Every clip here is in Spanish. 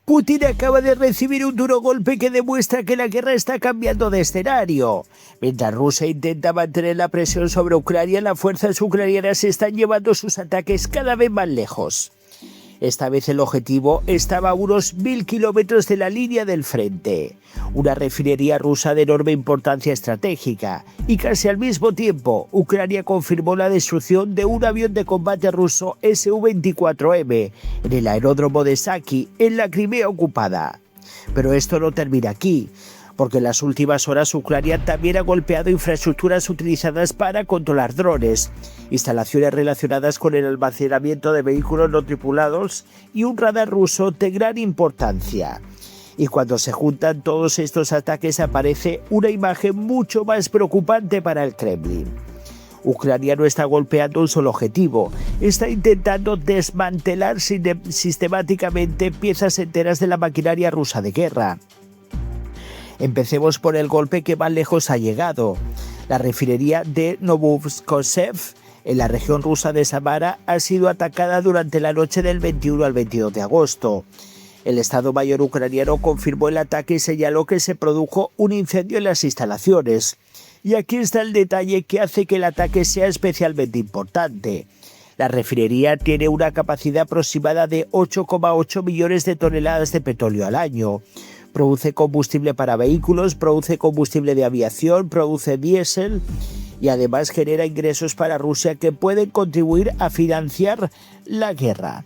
Putin acaba de recibir un duro golpe que demuestra que la guerra está cambiando de escenario. Mientras Rusia intenta mantener la presión sobre Ucrania, las fuerzas ucranianas están llevando sus ataques cada vez más lejos. Esta vez el objetivo estaba a unos 1000 kilómetros de la línea del frente, una refinería rusa de enorme importancia estratégica, y casi al mismo tiempo Ucrania confirmó la destrucción de un avión de combate ruso Su-24M en el aeródromo de Saki, en la Crimea ocupada. Pero esto no termina aquí, porque en las últimas horas Ucrania también ha golpeado infraestructuras utilizadas para controlar drones, instalaciones relacionadas con el almacenamiento de vehículos no tripulados y un radar ruso de gran importancia. Y cuando se juntan todos estos ataques aparece una imagen mucho más preocupante para el Kremlin. Ucrania no está golpeando un solo objetivo, está intentando desmantelar sistemáticamente piezas enteras de la maquinaria rusa de guerra. Empecemos por el golpe que más lejos ha llegado. La refinería de Novouskoshev, en la región rusa de Samara, ha sido atacada durante la noche del 21 al 22 de agosto. El Estado Mayor ucraniano confirmó el ataque y señaló que se produjo un incendio en las instalaciones. Y aquí está el detalle que hace que el ataque sea especialmente importante. La refinería tiene una capacidad aproximada de 8,8 millones de toneladas de petróleo al año. Produce combustible para vehículos, produce combustible de aviación, produce diésel y además genera ingresos para Rusia que pueden contribuir a financiar la guerra.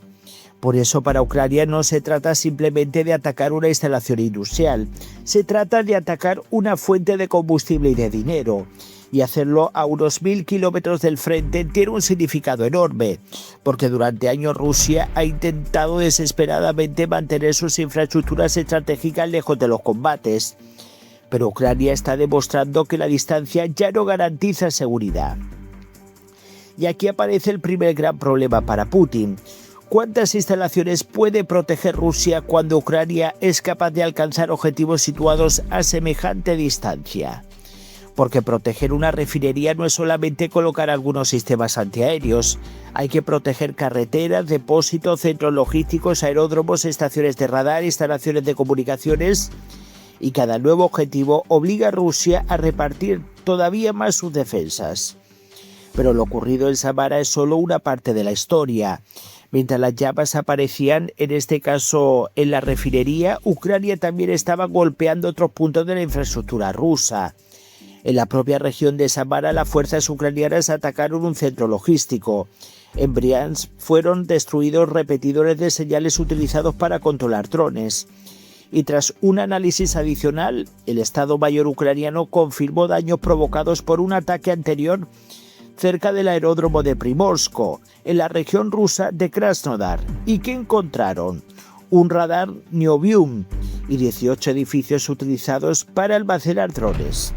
Por eso para Ucrania no se trata simplemente de atacar una instalación industrial, se trata de atacar una fuente de combustible y de dinero. Y hacerlo a unos 1000 kilómetros del frente tiene un significado enorme, porque durante años Rusia ha intentado desesperadamente mantener sus infraestructuras estratégicas lejos de los combates. Pero Ucrania está demostrando que la distancia ya no garantiza seguridad. Y aquí aparece el primer gran problema para Putin. ¿Cuántas instalaciones puede proteger Rusia cuando Ucrania es capaz de alcanzar objetivos situados a semejante distancia? Porque proteger una refinería no es solamente colocar algunos sistemas antiaéreos, hay que proteger carreteras, depósitos, centros logísticos, aeródromos, estaciones de radar, instalaciones de comunicaciones, y cada nuevo objetivo obliga a Rusia a repartir todavía más sus defensas. Pero lo ocurrido en Samara es solo una parte de la historia. Mientras las llamas aparecían, en este caso en la refinería, Ucrania también estaba golpeando otros puntos de la infraestructura rusa. En la propia región de Samara, las fuerzas ucranianas atacaron un centro logístico. En Briansk fueron destruidos repetidores de señales utilizados para controlar drones. Y tras un análisis adicional, el Estado Mayor ucraniano confirmó daños provocados por un ataque anterior cerca del aeródromo de Primorsko, en la región rusa de Krasnodar. ¿Y qué encontraron? Un radar Niobium y 18 edificios utilizados para almacenar drones.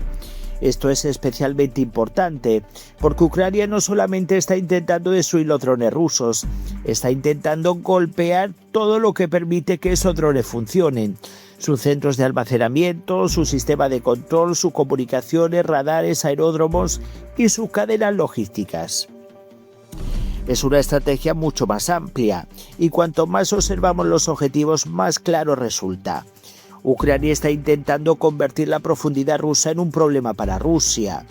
Esto es especialmente importante porque Ucrania no solamente está intentando destruir los drones rusos, está intentando golpear todo lo que permite que esos drones funcionen. Sus centros de almacenamiento, su sistema de control, sus comunicaciones, radares, aeródromos y sus cadenas logísticas. Es una estrategia mucho más amplia y cuanto más observamos los objetivos, más claro resulta. Ucrania está intentando convertir la profundidad rusa en un problema para Rusia.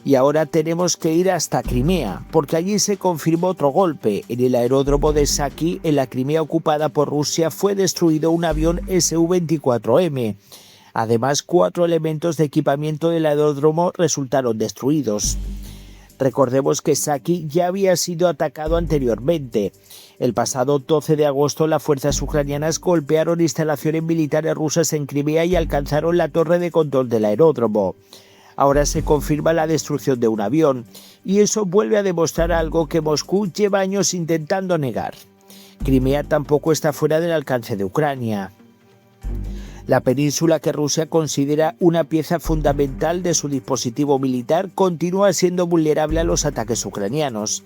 Y ahora tenemos que ir hasta Crimea, porque allí se confirmó otro golpe. En el aeródromo de Saki, en la Crimea ocupada por Rusia, fue destruido un avión Su-24M. Además, 4 elementos de equipamiento del aeródromo resultaron destruidos. Recordemos que Saki ya había sido atacado anteriormente. El pasado 12 de agosto las fuerzas ucranianas golpearon instalaciones militares rusas en Crimea y alcanzaron la torre de control del aeródromo. Ahora se confirma la destrucción de un avión, y eso vuelve a demostrar algo que Moscú lleva años intentando negar. Crimea tampoco está fuera del alcance de Ucrania. La península, que Rusia considera una pieza fundamental de su dispositivo militar, continúa siendo vulnerable a los ataques ucranianos.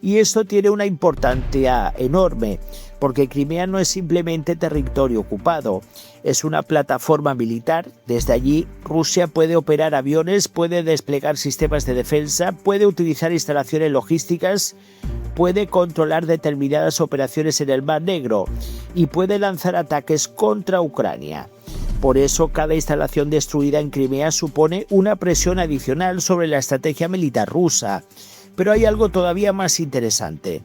Y esto tiene una importancia enorme, porque Crimea no es simplemente territorio ocupado, es una plataforma militar. Desde allí, Rusia puede operar aviones, puede desplegar sistemas de defensa, puede utilizar instalaciones logísticas, puede controlar determinadas operaciones en el Mar Negro y puede lanzar ataques contra Ucrania. Por eso, cada instalación destruida en Crimea supone una presión adicional sobre la estrategia militar rusa. Pero hay algo todavía más interesante.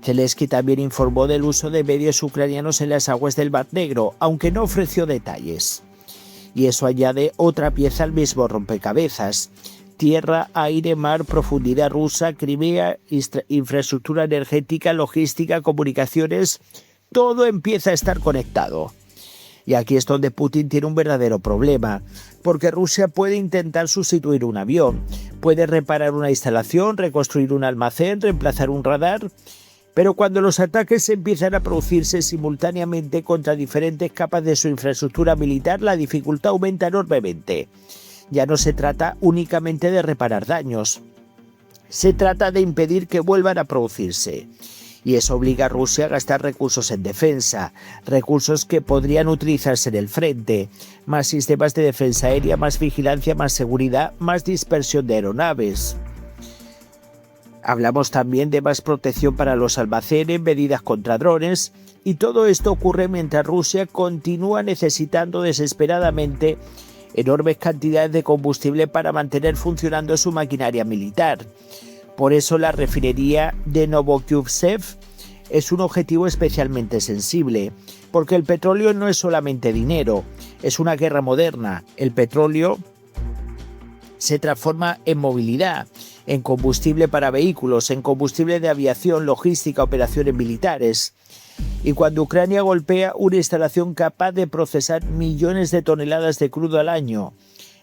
Zelensky también informó del uso de medios ucranianos en las aguas del Mar Negro, aunque no ofreció detalles. Y eso añade otra pieza al mismo rompecabezas. Tierra, aire, mar, profundidad rusa, Crimea, infraestructura energética, logística, comunicaciones, todo empieza a estar conectado. Y aquí es donde Putin tiene un verdadero problema, porque Rusia puede intentar sustituir un avión, puede reparar una instalación, reconstruir un almacén, reemplazar un radar, pero cuando los ataques empiezan a producirse simultáneamente contra diferentes capas de su infraestructura militar, la dificultad aumenta enormemente. Ya no se trata únicamente de reparar daños, se trata de impedir que vuelvan a producirse. Y eso obliga a Rusia a gastar recursos en defensa, recursos que podrían utilizarse en el frente, más sistemas de defensa aérea, más vigilancia, más seguridad, más dispersión de aeronaves. Hablamos también de más protección para los almacenes, medidas contra drones, y todo esto ocurre mientras Rusia continúa necesitando desesperadamente enormes cantidades de combustible para mantener funcionando su maquinaria militar. Por eso la refinería de Novokyivtsev es un objetivo especialmente sensible, porque el petróleo no es solamente dinero, es una guerra moderna. El petróleo se transforma en movilidad, en combustible para vehículos, en combustible de aviación, logística, operaciones militares. Y cuando Ucrania golpea una instalación capaz de procesar millones de toneladas de crudo al año,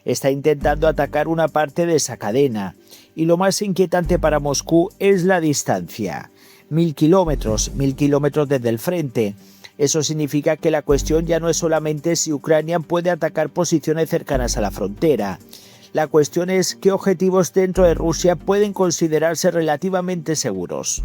está intentando atacar una parte de esa cadena. Y lo más inquietante para Moscú es la distancia. 1000 kilómetros desde el frente. Eso significa que la cuestión ya no es solamente si Ucrania puede atacar posiciones cercanas a la frontera. La cuestión es qué objetivos dentro de Rusia pueden considerarse relativamente seguros.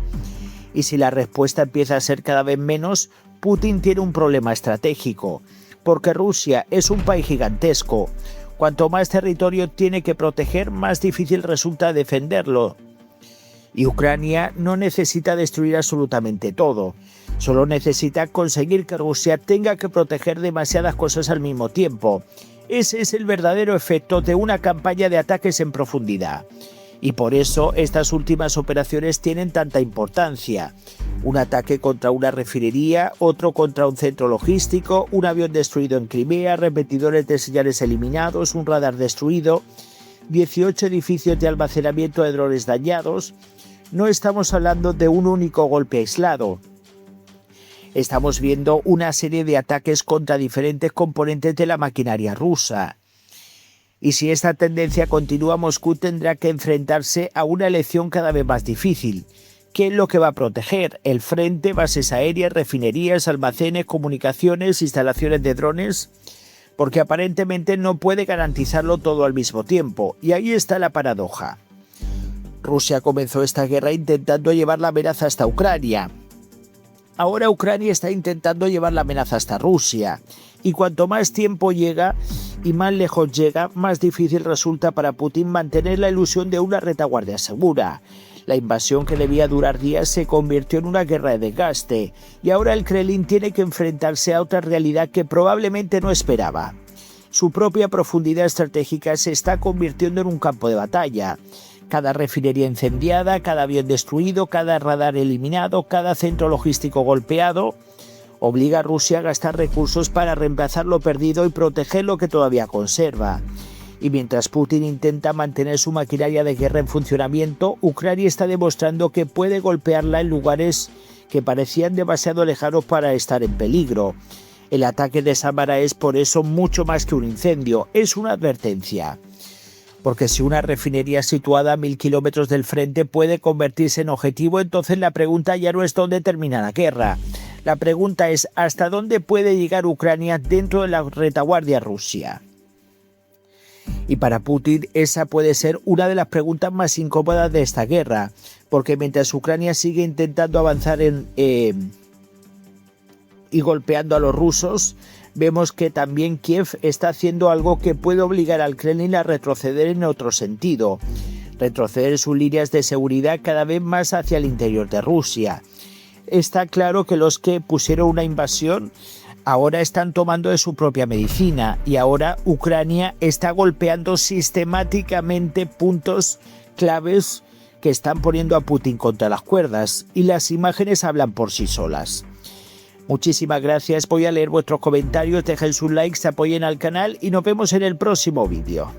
Y si la respuesta empieza a ser cada vez menos, Putin tiene un problema estratégico, porque Rusia es un país gigantesco. Cuanto más territorio tiene que proteger, más difícil resulta defenderlo. Y Ucrania no necesita destruir absolutamente todo, solo necesita conseguir que Rusia tenga que proteger demasiadas cosas al mismo tiempo. Ese es el verdadero efecto de una campaña de ataques en profundidad. Y por eso estas últimas operaciones tienen tanta importancia. Un ataque contra una refinería, otro contra un centro logístico, un avión destruido en Crimea, repetidores de señales eliminados, un radar destruido, 18 edificios de almacenamiento de drones dañados. No estamos hablando de un único golpe aislado. Estamos viendo una serie de ataques contra diferentes componentes de la maquinaria rusa. Y si esta tendencia continúa, Moscú tendrá que enfrentarse a una elección cada vez más difícil. ¿Qué es lo que va a proteger? ¿El frente, bases aéreas, refinerías, almacenes, comunicaciones, instalaciones de drones? Porque aparentemente no puede garantizarlo todo al mismo tiempo. Y ahí está la paradoja. Rusia comenzó esta guerra intentando llevar la amenaza hasta Ucrania. Ahora Ucrania está intentando llevar la amenaza hasta Rusia. Y cuanto más tiempo llega y más lejos llega, más difícil resulta para Putin mantener la ilusión de una retaguardia segura. La invasión, que debía durar días, se convirtió en una guerra de desgaste, y ahora el Kremlin tiene que enfrentarse a otra realidad que probablemente no esperaba. Su propia profundidad estratégica se está convirtiendo en un campo de batalla. Cada refinería incendiada, cada avión destruido, cada radar eliminado, cada centro logístico golpeado, obliga a Rusia a gastar recursos para reemplazar lo perdido y proteger lo que todavía conserva. Y mientras Putin intenta mantener su maquinaria de guerra en funcionamiento, Ucrania está demostrando que puede golpearla en lugares que parecían demasiado lejanos para estar en peligro. El ataque de Samara es por eso mucho más que un incendio, es una advertencia. Porque si una refinería situada a 1000 kilómetros del frente puede convertirse en objetivo, entonces la pregunta ya no es dónde termina la guerra. La pregunta es hasta dónde puede llegar Ucrania dentro de la retaguardia Rusia. Y para Putin esa puede ser una de las preguntas más incómodas de esta guerra, porque mientras Ucrania sigue intentando avanzar y golpeando a los rusos, vemos que también Kiev está haciendo algo que puede obligar al Kremlin a retroceder en otro sentido. retroceder sus líneas de seguridad cada vez más hacia el interior de Rusia. Está claro que los que pusieron una invasión ahora están tomando de su propia medicina y ahora Ucrania está golpeando sistemáticamente puntos claves que están poniendo a Putin contra las cuerdas, y las imágenes hablan por sí solas. Muchísimas gracias, voy a leer vuestros comentarios, dejen sus likes, apoyen al canal y nos vemos en el próximo vídeo.